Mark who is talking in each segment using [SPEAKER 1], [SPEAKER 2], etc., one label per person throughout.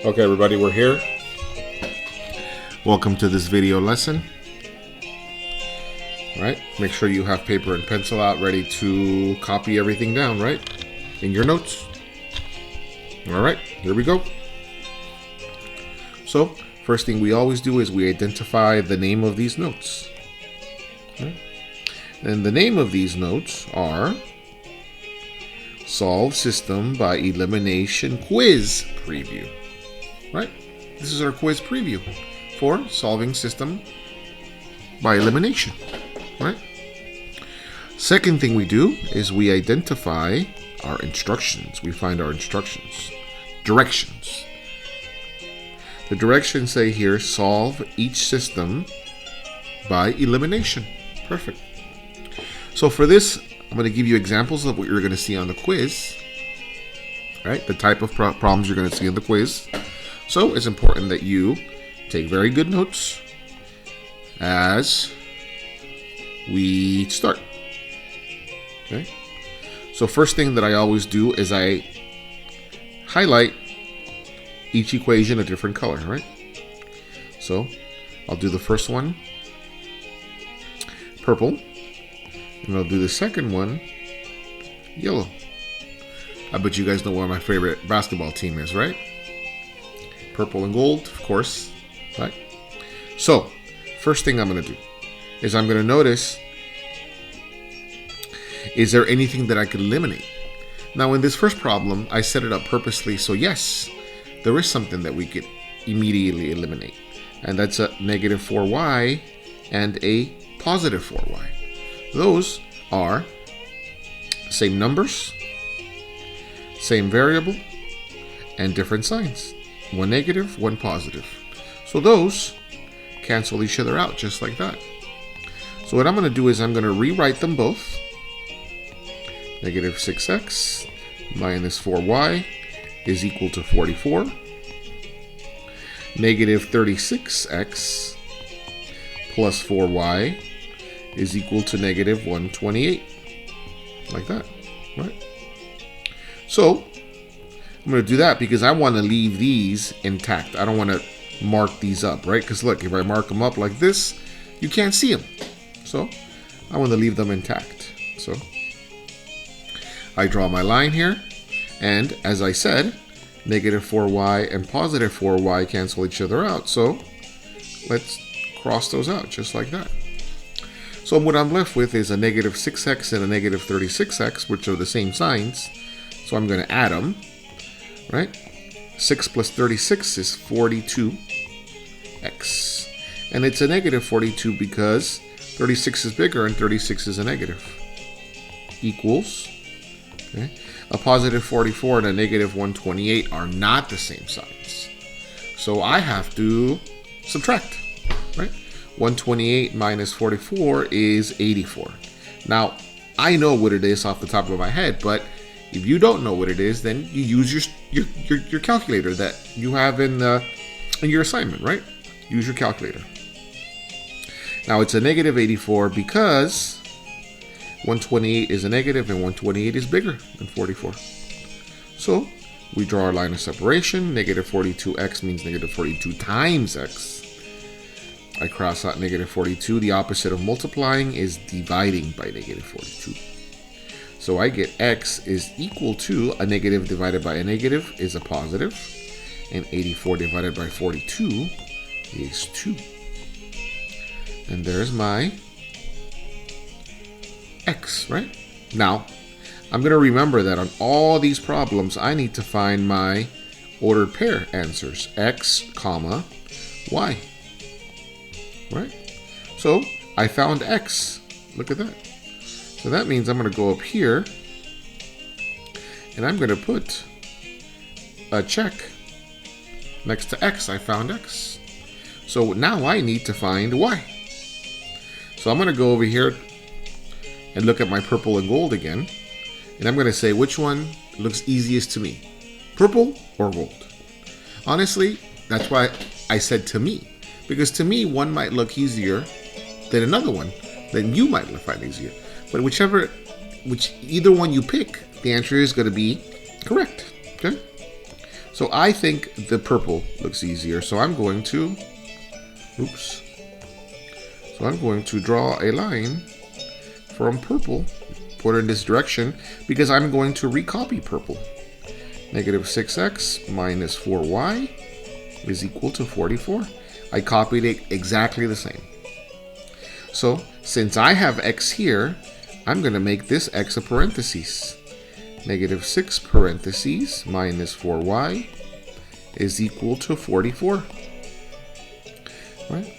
[SPEAKER 1] Okay, everybody, we're here. Welcome to this video lesson. All right, make sure you have paper and pencil out ready to copy everything down, right? In your notes. All right, here we go. So, first thing we always do is we identify the name of these notes. Okay. And the name of these notes are Solve System by Elimination Quiz Preview. Right? This is our quiz preview for solving system by elimination. Right? Second thing we do is we identify our instructions. We find our instructions. Directions. The directions say here, solve each system by elimination. Perfect. So for this, I'm going to give you examples of what you're going to see on the quiz. Right? The type of problems you're going to see in the quiz. So it's important that you take very good notes as we start. Okay. So first thing that I always do is I highlight each equation a different color, right? So I'll do the first one purple, and I'll do the second one yellow. I bet you guys know what my favorite basketball team is, right? Purple and gold, of course, right? So, first thing I'm going to do is I'm going to notice, is there anything that I could eliminate? Now, in this first problem, I set it up purposely, so yes, there is something that we could immediately eliminate. And that's a negative 4y and a positive 4y. Those are same numbers, same variable, and different signs. One negative, one positive. So those cancel each other out just like that. So what I'm going to do is I'm going to rewrite them both. Negative 6x minus 4y is equal to 44. Negative 36x plus 4y is equal to negative 128. Like that, right? So I'm going to do that because I want to leave these intact. I don't want to mark these up, right? Because look, if I mark them up like this, you can't see them. So I want to leave them intact. So I draw my line here. And as I said, negative 4y and positive 4y cancel each other out. So let's cross those out just like that. So what I'm left with is a negative 6x and a negative 36x, which are the same signs. So I'm going to add them. Right? 6 plus 36 is 42x. And it's a negative 42 because 36 is bigger and 36 is a negative. Equals, okay, a positive 44 and a negative 128 are not the same signs. So I have to subtract, right? 128 minus 44 is 84. Now, I know what it is off the top of my head, but if you don't know what it is, then you use your calculator that you have in your assignment, right? Use your calculator. Now it's a negative 84 because 128 is a negative and 128 is bigger than 44. So we draw our line of separation. Negative 42x means negative 42 times x. I cross out negative 42. The opposite of multiplying is dividing by negative 42. So I get x is equal to a negative divided by a negative is a positive, and 84 divided by 42 is 2. And there's my x, right? Now, I'm going to remember that on all these problems, I need to find my ordered pair answers, x, comma, y, right? So I found x. Look at that. So that means I'm going to go up here and I'm going to put a check next to x. I found x. So now I need to find y. So I'm going to go over here and look at my purple and gold again. And I'm going to say which one looks easiest to me, purple or gold. Honestly, that's why I said to me. Because to me, one might look easier than another one, than you might find easier. But either one you pick, the answer is going to be correct. Okay? So I think the purple looks easier. So I'm going to, So I'm going to draw a line from purple, put it in this direction, because I'm going to recopy purple. Negative 6x minus 4y is equal to 44. I copied it exactly the same. So since I have x here, I'm going to make this x a parentheses. Negative 6 parentheses minus 4y is equal to 44. Right?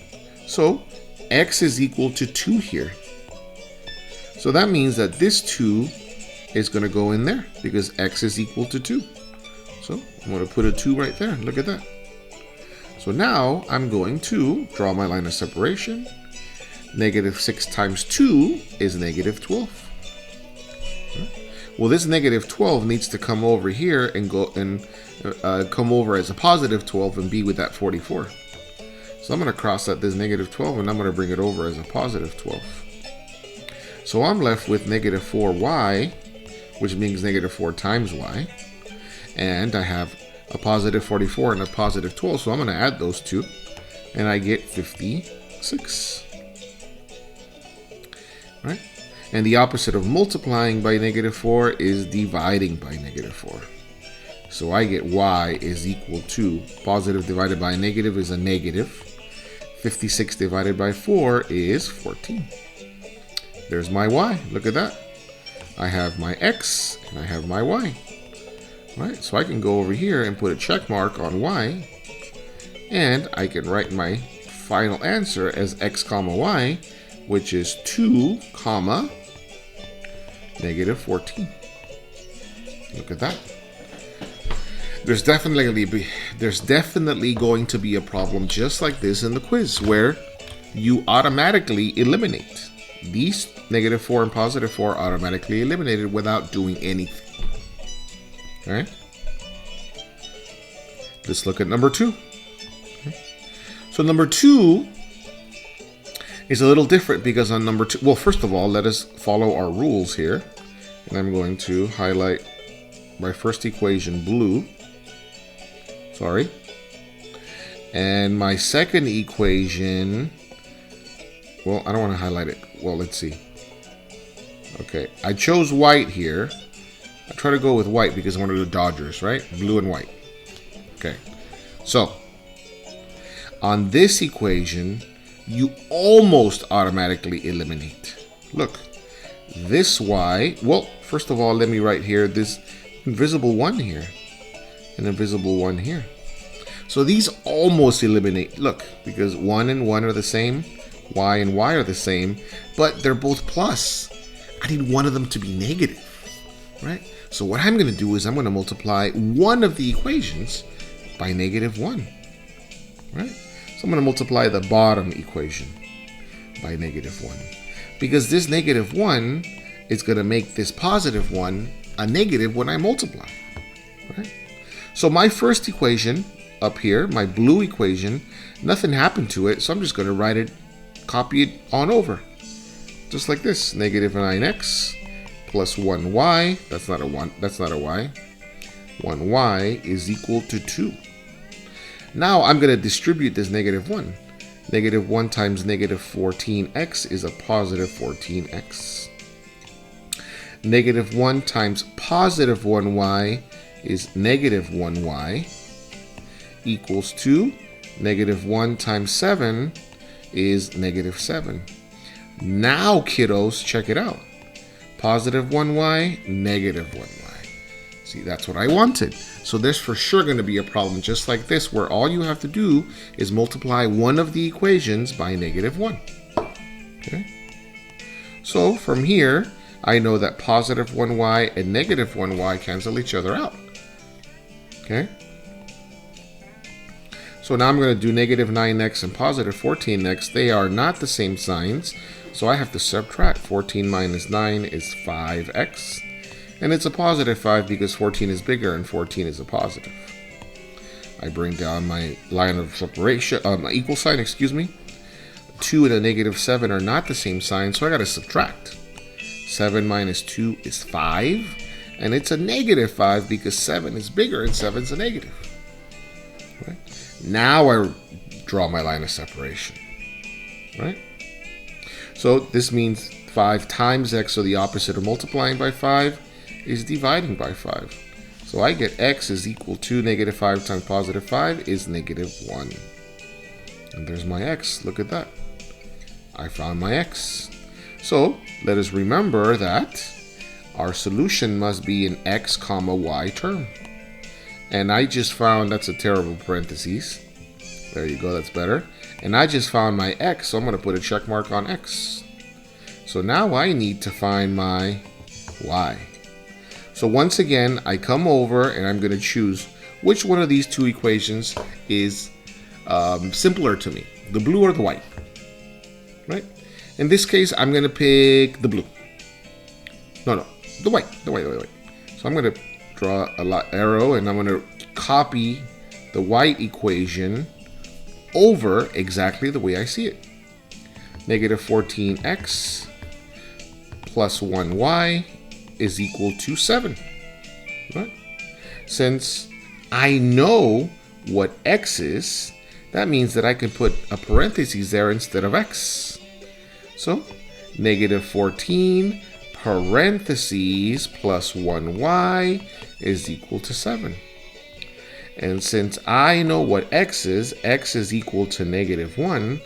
[SPEAKER 1] So x is equal to 2 here. So that means that this 2 is going to go in there because x is equal to 2. So I'm going to put a 2 right there. Look at that. So now I'm going to draw my line of separation. Negative 6 times 2 is negative 12. Well, this negative 12 needs to come over here and go and come over as a positive 12 and be with that 44. So I'm going to cross out this negative 12 and I'm going to bring it over as a positive 12. So I'm left with negative 4y, which means negative 4 times y. And I have a positive 44 and a positive 12, so I'm going to add those two. And I get 56. Right? And the opposite of multiplying by negative 4 is dividing by negative 4. So I get y is equal to, positive divided by negative is a negative. 56 divided by 4 is 14. There's my y. Look at that. I have my x and I have my y. Right? So I can go over here and put a check mark on y. And I can write my final answer as x comma y, which is 2 comma negative 14. Look at that. There's definitely going to be a problem just like this in the quiz where you automatically eliminate. These negative 4 and positive 4 automatically eliminated without doing anything. All right. Let's look at number 2. Okay. So number 2 is a little different because on number 2, well, first of all, let us follow our rules here. And I'm going to highlight my first equation blue. Sorry. And my second equation, well, I don't want to highlight it. Well, let's see. Okay, I chose white here. I try to go with white because I want to do Dodgers, right? Blue and white. Okay, so on this equation, you almost automatically eliminate. Look, this y, well, first of all, let me write here this invisible 1 here, and invisible 1 here. So these almost eliminate, look, because 1 and 1 are the same, y and y are the same, but they're both plus. I need one of them to be negative, right? So what I'm going to do is I'm going to multiply one of the equations by negative 1, right? So I'm going to multiply the bottom equation by negative 1. Because this negative 1 is going to make this positive 1 a negative when I multiply, right? So my first equation up here, my blue equation, nothing happened to it, so I'm just going to write it, copy it on over. Just like this, negative 9x plus 1y, that's not a 1, that's not a y. 1y is equal to 2. Now I'm going to distribute this negative 1. Negative 1 times negative 14x is a positive 14x. Negative 1 times positive 1y is negative 1y equals to negative 1 times 7 is negative 7. Now, kiddos, check it out. Positive 1y, negative 1y. See, that's what I wanted. So there's for sure going to be a problem just like this where all you have to do is multiply one of the equations by negative 1. Okay. So from here, I know that positive 1y and negative 1y cancel each other out. Okay. So now I'm going to do negative 9x and positive 14x. They are not the same signs, so I have to subtract. 14 minus 9 is 5x. And it's a positive 5 because 14 is bigger and 14 is a positive. I bring down my line of separation, my equal sign, excuse me. 2 and a negative 7 are not the same sign, so I got to subtract. 7 minus 2 is 5. And it's a negative 5 because 7 is bigger and 7's a negative. Right? Now I draw my line of separation. Right? So this means 5 times x, so the opposite of multiplying by 5 is dividing by 5. So I get x is equal to negative 5 times positive 5 is negative 1. And there's my x. Look at that. I found my x. So let us remember that our solution must be an x comma y term. And I just found, that's a terrible parentheses. There you go, that's better. And I just found my x, so I'm going to put a check mark on x. So now I need to find my y. So once again, I come over and I'm going to choose which one of these two equations is simpler to me, the blue or the white, right? In this case, I'm going to pick the blue. No, the white. So I'm going to draw a arrow and I'm going to copy the white equation over exactly the way I see it. Negative 14x plus 1y is equal to 7. Right? Since I know what x is, that means that I can put a parenthesis there instead of x. So negative 14 parentheses plus 1y is equal to 7. And since I know what x is equal to negative 1,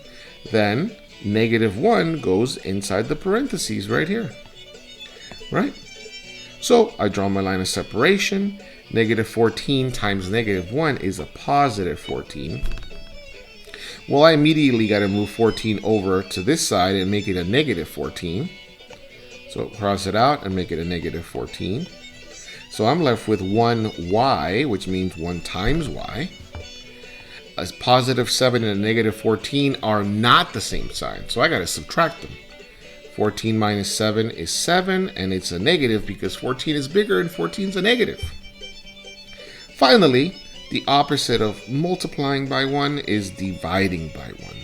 [SPEAKER 1] then negative 1 goes inside the parentheses right here. Right? So I draw my line of separation. Negative 14 times negative 1 is a positive 14. Well, I immediately got to move 14 over to this side and make it a negative 14. So cross it out and make it a negative 14. So I'm left with 1y, which means 1 times y. A positive 7 and a negative 14 are not the same sign, so I got to subtract them. 14 minus 7 is 7, and it's a negative because 14 is bigger and 14 is a negative. Finally, the opposite of multiplying by 1 is dividing by 1.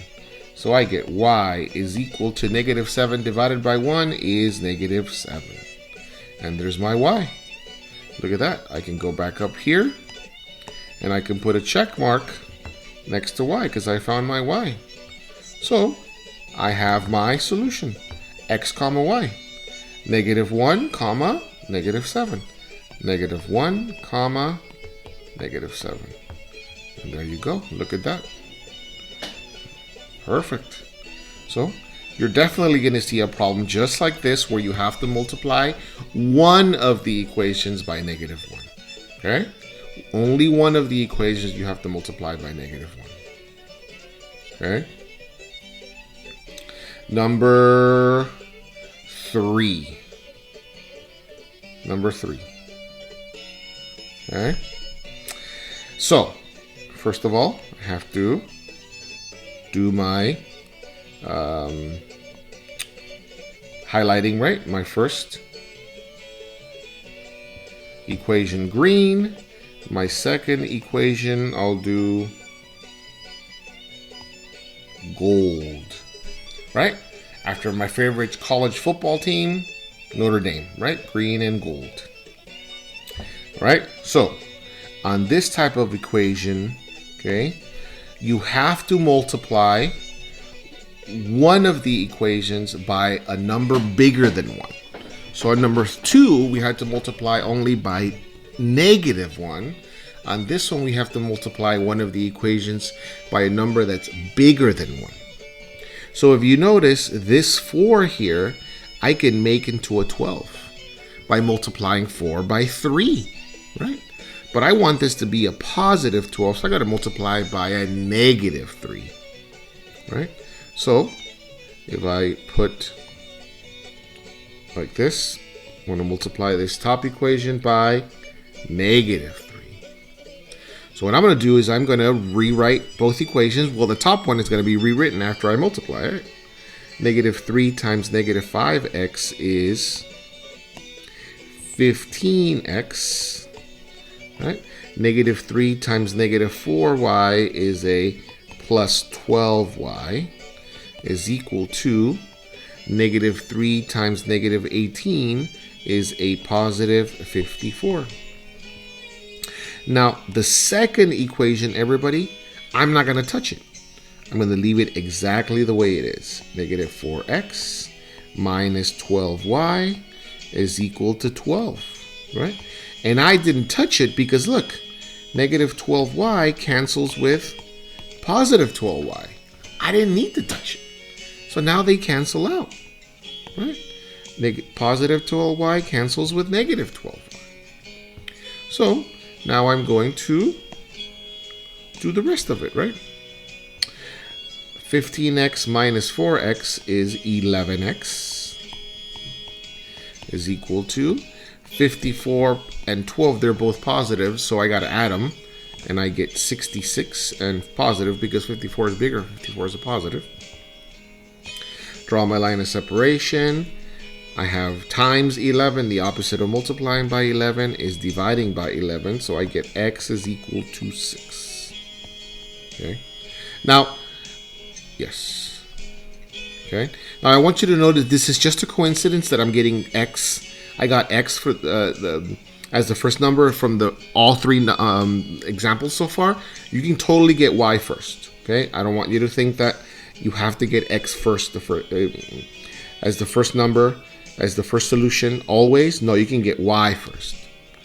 [SPEAKER 1] So I get y is equal to negative 7 divided by 1 is negative 7. And there's my y. Look at that. I can go back up here and I can put a check mark next to y because I found my y. So I have my solution. X comma y. Negative 1 comma negative 7. Negative 1 comma negative 7. And there you go. Look at that. Perfect. So you're definitely going to see a problem just like this where you have to multiply one of the equations by negative 1. Okay? Only one of the equations you have to multiply by negative 1. Okay? Number 3. Okay? So, first of all, I have to do my highlighting, right? My first equation green. My second equation, I'll do gold, right? After my favorite college football team, Notre Dame, right? Green and gold. Right? So, on this type of equation, okay, you have to multiply one of the equations by a number bigger than 1. So on number 2, we had to multiply only by negative 1. On this one, we have to multiply one of the equations by a number that's bigger than 1. So if you notice, this 4 here, I can make into a 12 by multiplying 4 by 3, right? But I want this to be a positive 12, so I got to multiply by a negative 3, right? So if I put like this, I want to multiply this top equation by negative 3. So what I'm going to do is I'm going to rewrite both equations. Well, the top one is going to be rewritten after I multiply it. Negative 3 times negative 5x is 15x. Right? Negative 3 times negative 4y is a plus 12y is equal to negative 3 times negative 18 is a positive 54. Now, the second equation, everybody, I'm not going to touch it. I'm going to leave it exactly the way it is. Negative 4x minus 12y is equal to 12, right? And I didn't touch it because, look, negative 12y cancels with positive 12y. I didn't need to touch it. So now they cancel out, right? Positive 12y cancels with negative 12y. So now I'm going to do the rest of it, right? 15x minus 4x is 11x is equal to 54 and 12. They're both positive, so I got to add them. And I get 66 and positive because 54 is bigger. 54 is a positive. Draw my line of separation. I have times 11. The opposite of multiplying by 11 is dividing by 11. So I get x is equal to 6. Okay. Now, yes. Okay. Now I want you to know that this is just a coincidence that I'm getting x. I got x for as the first number from all three examples so far. You can totally get y first. Okay. I don't want you to think that you have to get x first as the first number, as the first solution always. No, you can get y first.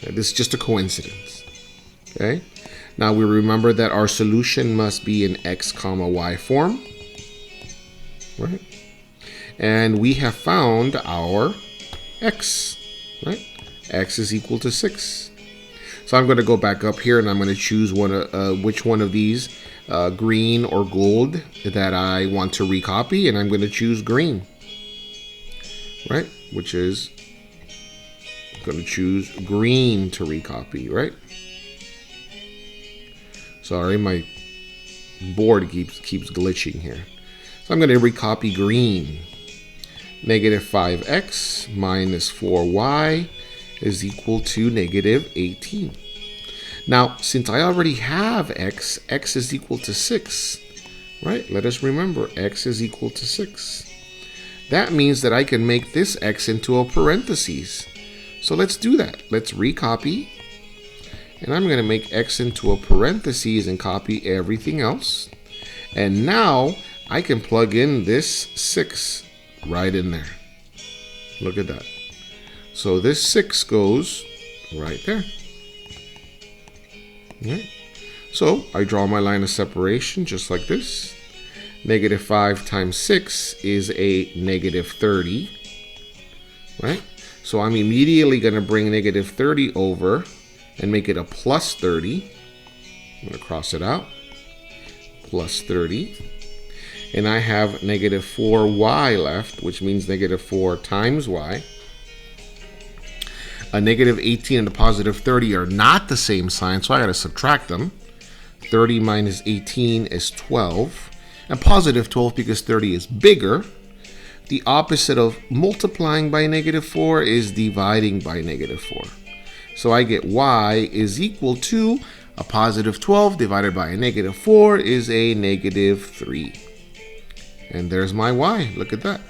[SPEAKER 1] Okay? This is just a coincidence. Okay. Now we remember that our solution must be in x comma y form. Right. And we have found our x. Right. X is equal to 6. So I'm going to go back up here and I'm going to choose which one of these, green or gold, that I want to recopy, and I'm going to choose green, right? Which is going to choose green to recopy, right? Sorry, my board keeps glitching here. So I'm going to recopy green. Negative 5x minus 4y is equal to negative 18. Now, since I already have x is equal to 6, right? Let us remember, x is equal to 6. That means that I can make this x into a parentheses. So let's do that. Let's recopy. And I'm going to make x into a parentheses and copy everything else. And now I can plug in this 6 right in there. Look at that. So this 6 goes right there. Okay. So I draw my line of separation just like this. Negative 5 times 6 is a negative 30. Right? So I'm immediately going to bring negative 30 over and make it a plus 30. I'm going to cross it out. Plus 30. And I have negative 4y left, which means negative 4 times y. A negative 18 and a positive 30 are not the same sign, so I got to subtract them. 30 minus 18 is 12. And positive 12 because 30 is bigger. The opposite of multiplying by negative 4 is dividing by negative 4. So I get y is equal to a positive 12 divided by a negative 4 is a negative 3. And there's my y. Look at that.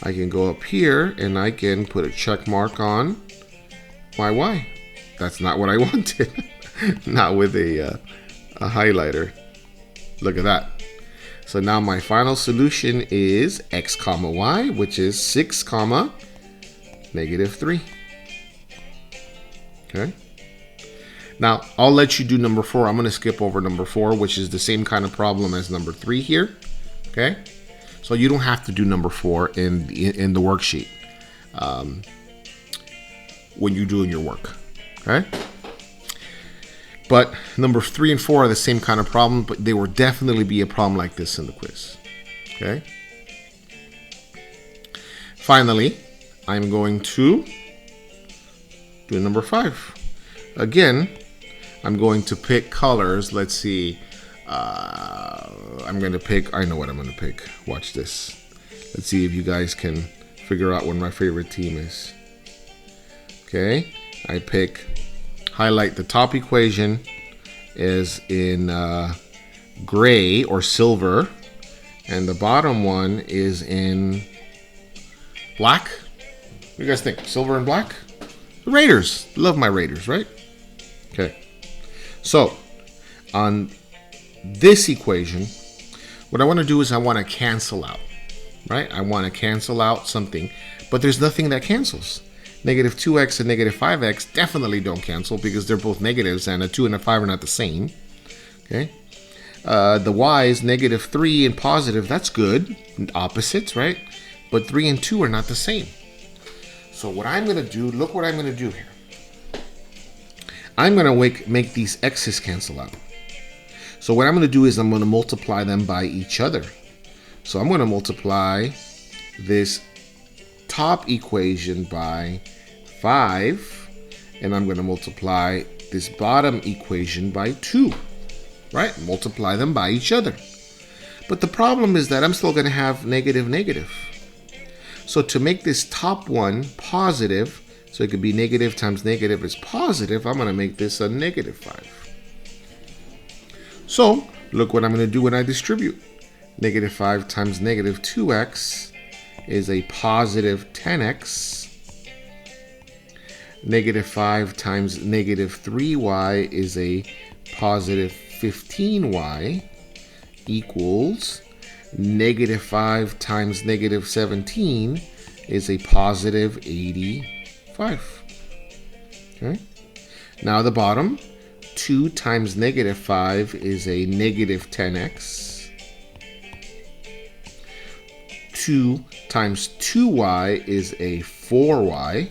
[SPEAKER 1] I can go up here and I can put a check mark on my y. That's not what I wanted. Not with a highlighter. Look at that. So now my final solution is x comma y, which is 6 comma negative 3. Okay. Now I'll let you do number 4. I'm going to skip over number 4, which is the same kind of problem as number 3 here. Okay. So you don't have to do number 4 in the worksheet when you're doing your work. Okay. But number 3 and 4 are the same kind of problem, but they will definitely be a problem like this in the quiz. Okay. Finally, I'm going to do number 5. Again, I'm going to pick colors. Let's see. I'm going to pick, I know what I'm going to pick. Watch this. Let's see if you guys can figure out what my favorite team is. Okay. I pick, highlight the top equation is in gray or silver, and the bottom one is in black. do you guys think? Silver and black? The Raiders. Love my Raiders, right? Okay. So, on this equation, what I want to do is I want to cancel out, right? I want to cancel out something, but there's nothing that cancels. Negative 2x and negative 5x definitely don't cancel because they're both negatives, and a 2 and a 5 are not the same. Okay. The y is negative 3 and positive. That's good. Opposites, right? But 3 and 2 are not the same. So what I'm going to do, look what I'm going to do here. I'm going to make these x's cancel out. So what I'm going to do is I'm going to multiply them by each other. So I'm going to multiply this top equation by 5, and I'm going to multiply this bottom equation by 2. Right? Multiply them by each other. But the problem is that I'm still going to have negative, negative. So to make this top one positive, so it could be negative times negative is positive, I'm going to make this a negative 5. So look what I'm going to do when I distribute. Negative 5 times negative 2x is a positive 10x. Negative 5 times negative 3y is a positive 15y equals negative 5 times negative 17 is a positive 85. Okay. Now the bottom, 2 times negative 5 is a negative 10x. 2 times 2y is a 4y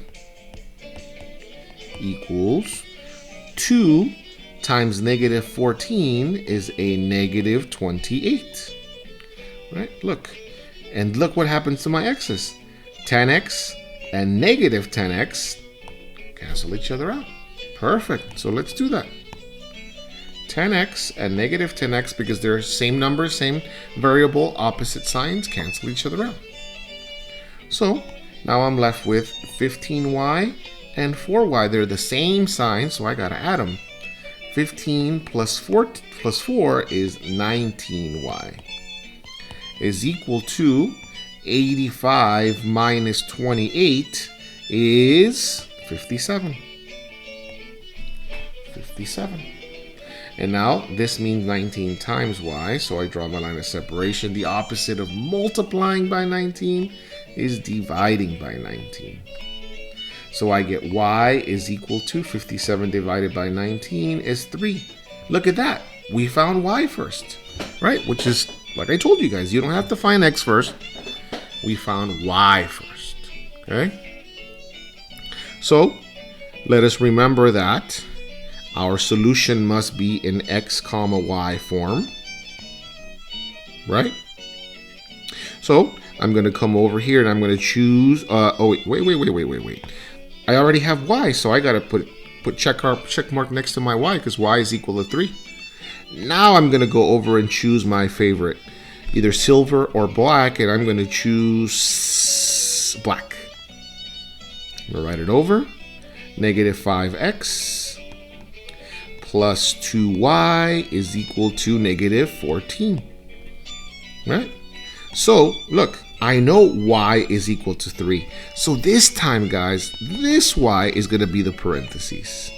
[SPEAKER 1] equals 2 times negative 14 is a negative 28. Right? Look. And look what happens to my x's. 10x and negative 10x cancel each other out. Perfect. So let's do that. 10x and negative 10x, because they're same numbers, same variable, opposite signs, cancel each other out. So now I'm left with 15y and 4y. They're the same sign, so I got to add them. 15 plus 4 is 19y is equal to 85 minus 28 is 57. 57. And now this means 19 times y, so I draw my line of separation. The opposite of multiplying by 19 is dividing by 19. So I get y is equal to 57 divided by 19 is 3. Look at that. We found y first, right? Which is, like I told you guys, you don't have to find x first. We found y first, okay? So let us remember that our solution must be in x comma y form, right? So I'm going to come over here and I'm going to choose, wait. I already have y, so I got to put check mark next to my y because y is equal to 3. Now I'm going to go over and choose my favorite, either silver or black, and I'm going to choose black. I'm going to write it over. Negative 5x plus 2y is equal to negative 14. Right? So, look, I know y is equal to 3. So this time, guys, this y is going to be the parentheses.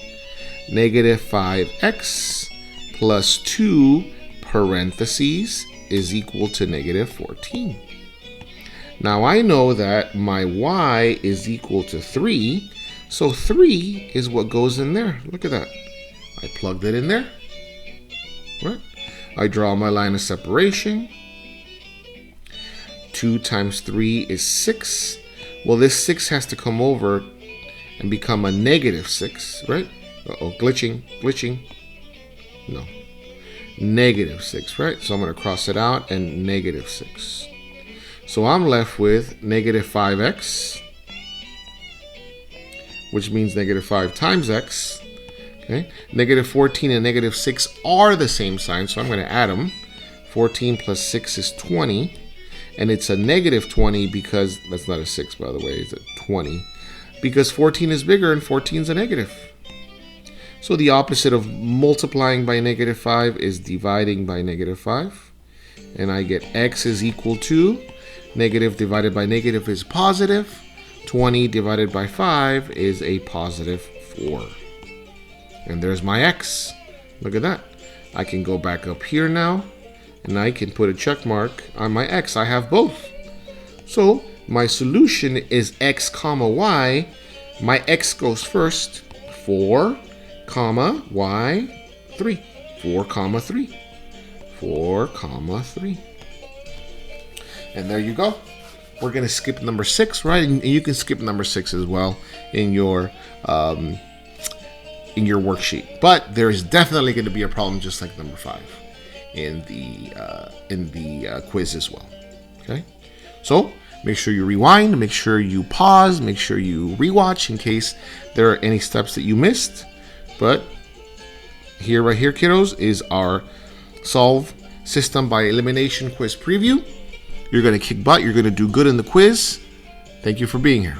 [SPEAKER 1] Negative 5x plus 2 parentheses is equal to negative 14. Now I know that my y is equal to 3, so 3 is what goes in there. Look at that. I plugged it in there. Right? I draw my line of separation. 2 times 3 is 6. Well, this 6 has to come over and become a negative 6, right? Uh-oh, glitching. No. Negative 6, right? So I'm going to cross it out and negative 6. So I'm left with negative 5x, which means negative 5 times x. Okay. Negative 14 and negative 6 are the same sign, so I'm going to add them. 14 plus 6 is 20. And it's a negative 20 because, that's not a 6 by the way, it's a 20. Because 14 is bigger and 14 is a negative. So the opposite of multiplying by negative 5 is dividing by negative 5. And I get x is equal to negative divided by negative is positive. 20 divided by 5 is a positive 4. And there's my x. Look at that. I can go back up here now, and I can put a check mark on my x. I have both. So my solution is x comma y. My x goes first. 4 comma y 3. 4 comma 3. 4 comma 3. And there you go. We're going to skip number 6, right? And you can skip number 6 as well in your worksheet. But there is definitely going to be a problem just like number 5 in the quiz as well. Okay? So make sure you rewind, make sure you pause, make sure you rewatch in case there are any steps that you missed. But right here, kiddos, is our Solve System by Elimination quiz preview. You're going to kick butt. You're going to do good in the quiz. Thank you for being here.